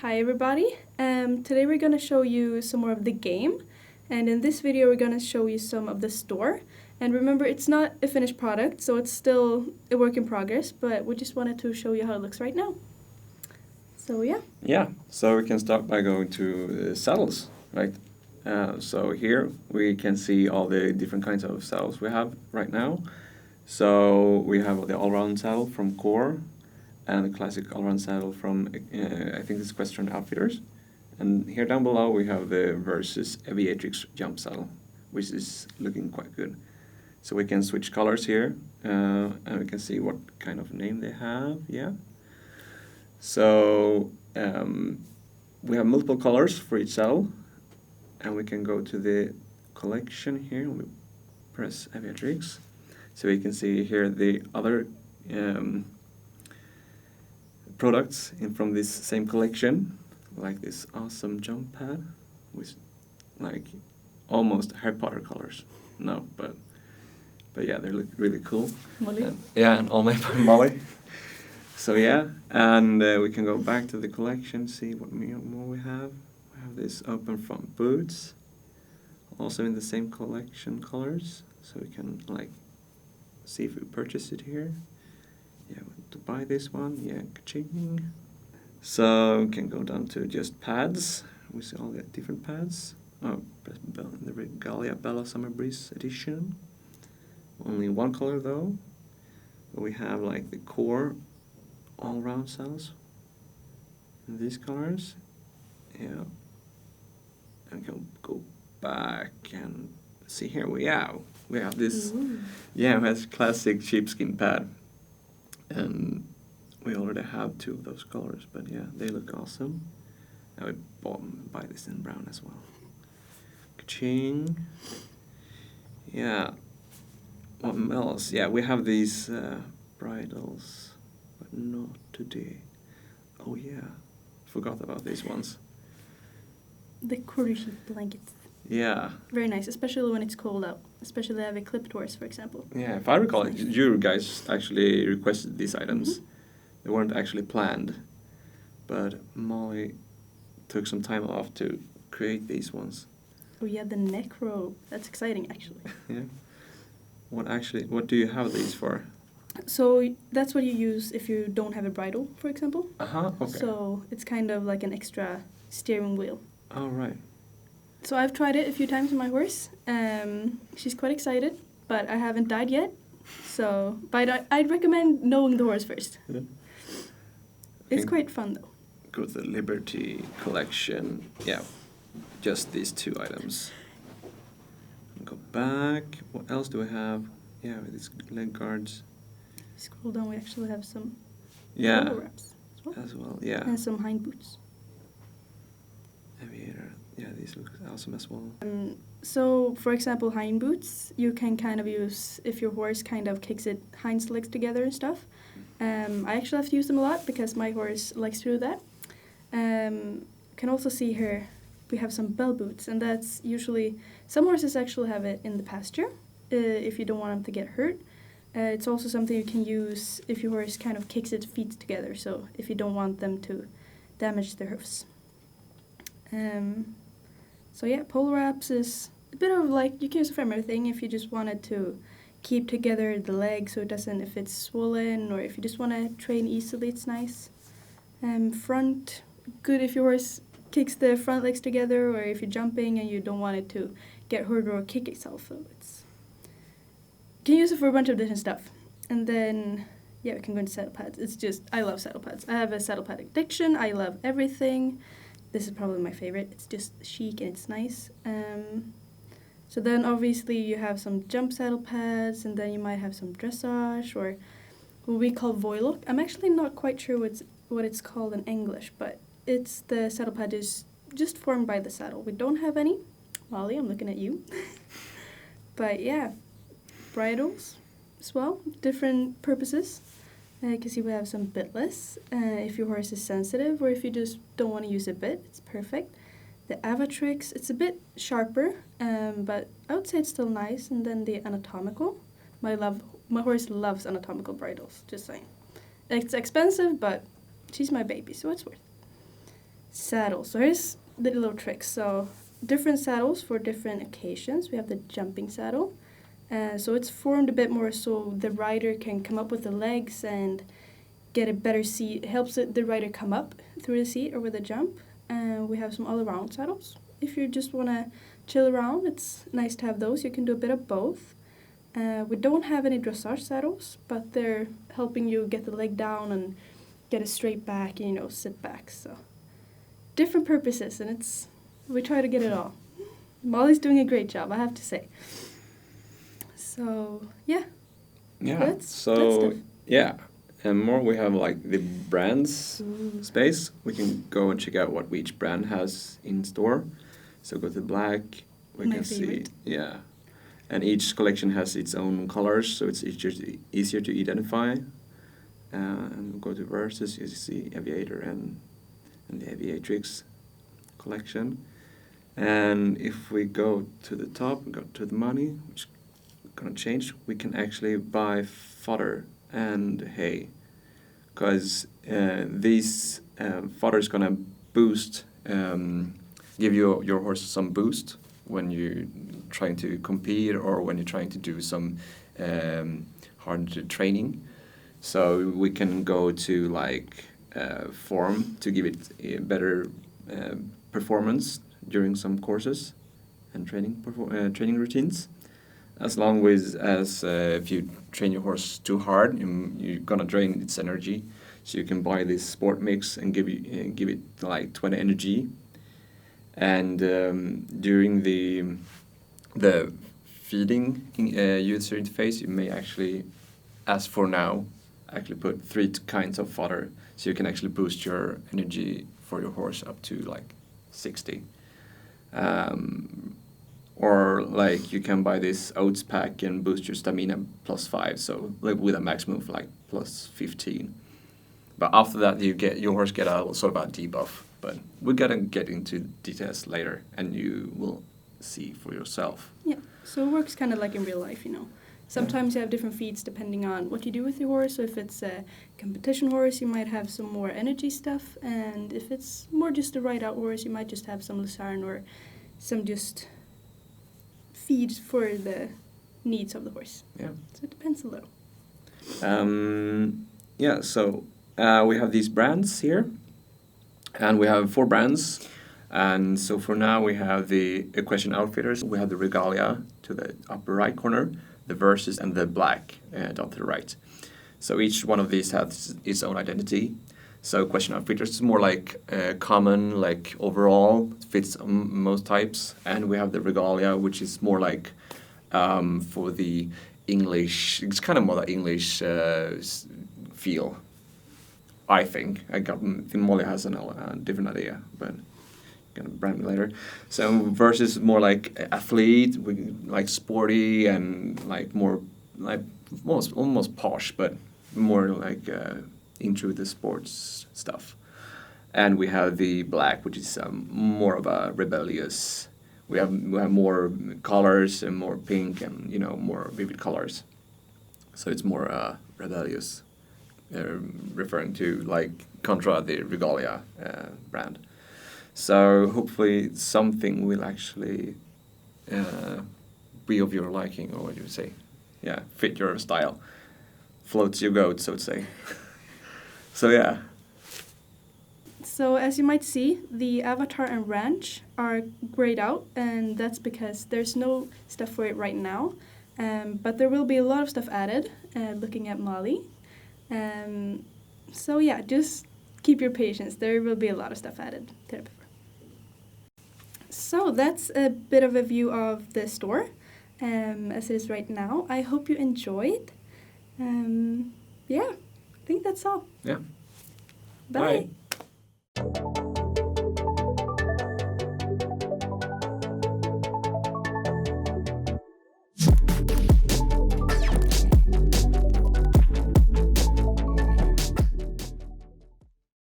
Hi everybody, today we're going to show you some more of the game, and in this video we're going to show you some of the store. And remember, it's not a finished product, so it's still a work in progress, but we just wanted to show you how it looks right now. So yeah. Yeah, so we can start by going to saddles, right? So here we can see all the different kinds of saddles we have right now. So we have the all-round saddle from Core, and the classic all-round saddle from, I think it's Equestrian Outfitters. And here down below we have the versus AVIATRIX jump saddle, which is looking quite good. So we can switch colors here, and we can see what kind of name they have, yeah. So we have multiple colors for each saddle, and we can go to the collection here, and we press AVIATRIX. So we can see here the other products from this same collection, like this awesome jump pad with like almost Harry Potter colors. No, but yeah, they look really cool. Molly? Yeah, and all made by Molly. So yeah, and we can go back to the collection, see what more we have. We have this open front boots, also in the same collection colors. So we can like see if we purchase it here. Yeah, to buy this one, yeah, ka-ching. So we can go down to just pads. We see all the different pads. Oh, the Regalia Bella Summer Breeze edition. Only one color though. But we have like the Core all-round saddles in these colors. Yeah. And we can go back and see here we have this. Ooh. Yeah, it has classic sheepskin pad. And we already have two of those colors, but yeah, they look awesome. I would buy this in brown as well. Ka-ching. Yeah. What else? Yeah, we have these bridles, but not today. Oh yeah, forgot about these ones. The quarter sheet blankets. Yeah. Very nice, especially when it's cold out. Especially the AVIATRIX, for example. Yeah, if I recall it, you guys actually requested these items. Mm-hmm. They weren't actually planned, but Molly took some time off to create these ones. Oh yeah, the neck robe. That's exciting, actually. Yeah. What do you have these for? So that's what you use if you don't have a bridle, for example. Uh-huh, okay. So it's kind of like an extra steering wheel. Oh, right. So I've tried it a few times with my horse. She's quite excited, but I haven't died yet. So, but I'd recommend knowing the horse first. Yeah. It's quite fun though. Go to the Liberty collection. Yeah, just these two items. Go back. What else do we have? Yeah, these leg guards. Scroll down, we actually have some Yeah, polo wraps as well. Yeah. and some hind boots. Aviator. Yeah, these look awesome as well. So, for example, hind boots, you can kind of use if your horse kind of kicks its hind legs together and stuff. I actually have to use them a lot because my horse likes to do that. Can also see here we have some bell boots, and that's usually, some horses actually have it in the pasture if you don't want them to get hurt. It's also something you can use if your horse kind of kicks its feet together, so if you don't want them to damage their hoofs. So yeah, pole wraps is a bit of like, you can use it for everything if you just wanted to keep together the leg so it doesn't, if it's swollen, or if you just want to train easily, it's nice. Front, good if your horse kicks the front legs together, or if you're jumping and you don't want it to get hurt or kick itself. So you can use it for a bunch of different stuff. And then, yeah, we can go into saddle pads. It's just, I love saddle pads. I have a saddle pad addiction. I love everything. This is probably my favorite. It's just chic and it's nice. So then obviously you have some jump saddle pads, and then you might have some dressage, or what we call voilock. I'm actually not quite sure what it's called in English, but it's the saddle pad is just formed by the saddle. We don't have any. Molly, I'm looking at you. But yeah, bridles as well, different purposes. You can see we have some bitless. If your horse is sensitive, or if you just don't want to use a bit, it's perfect. The AVIATRIX, it's a bit sharper, but I would say it's still nice. And then the anatomical. My horse loves anatomical bridles, just saying. It's expensive, but she's my baby, so it's worth it. saddle. So here's the little trick. So different saddles for different occasions. We have the jumping saddle. So it's formed a bit more so the rider can come up with the legs and get a better seat. It helps the rider come up through the seat or with a jump. And we have some all-around saddles. If you just want to chill around, it's nice to have those. You can do a bit of both. We don't have any dressage saddles, but they're helping you get the leg down and get a straight back and, sit back. So different purposes, and we try to get it all. Molly's doing a great job, I have to say. So, yeah. Yeah. That's So, yeah. And more, we have like the brands space. We can go and check out what each brand has in store. So go to black. We My can favorite. see, yeah. And each collection has its own colors, so it's easier to identify. And go to versus, you see AVIATOR and the AVIATRIX collection. And if we go to the top and go to the money, which is going to change, we can actually buy fodder and hay. Because these fodder is going to boost, give your horse some boost when you're trying to compete or when you're trying to do some hard training. So we can go to like form to give it a better performance during some courses and training routines. As long as if you train your horse too hard, you're gonna drain its energy. So you can buy this sport mix and give it like 20 energy. And during the feeding user interface, you may actually, as for now, actually put 3 kinds of fodder, so you can actually boost your energy for your horse up to like 60. Or like you can buy this oats pack and boost your stamina +5, so like with a maximum of like +15. But after that, your horse get a sort of a debuff. But we're gonna get into details later, and you will see for yourself. Yeah, so it works kind of like in real life, Sometimes you have different feeds depending on what you do with your horse. So if it's a competition horse, you might have some more energy stuff. And if it's more just a ride-out horse, you might just have some lucerne or some just feed for the needs of the horse. Yeah. So it depends a little. Yeah, so we have these brands here. And we have 4 brands. And so for now, we have the Equestrian Outfitters. We have the Regalia to the upper right corner, the Versus, and the Black down to the right. So each one of these has its own identity. So Equestrian Outfitters is more like common, like overall, fits most types. And we have the Regalia, which is more like for the English, it's kind of more the English feel, I think. I think Molly has a different idea, but gonna brand me later. So Versus more like athlete, like sporty and like more like almost posh, but more like into the sports stuff. And we have the Black, which is more of a rebellious. We have more colors and more pink and more vivid colors. So it's more rebellious, referring to like contra the Regalia brand. So hopefully something will actually be of your liking, or what do you say? Yeah, fit your style. Floats your goat, so to say. So yeah. So as you might see, the Avatar and Ranch are grayed out, and that's because there's no stuff for it right now. But there will be a lot of stuff added, looking at Molly. So yeah, just keep your patience. There will be a lot of stuff added to the paper. So that's a bit of a view of the store as it is right now. I hope you enjoyed. Yeah, I think that's all. Yeah. Bye. Bye.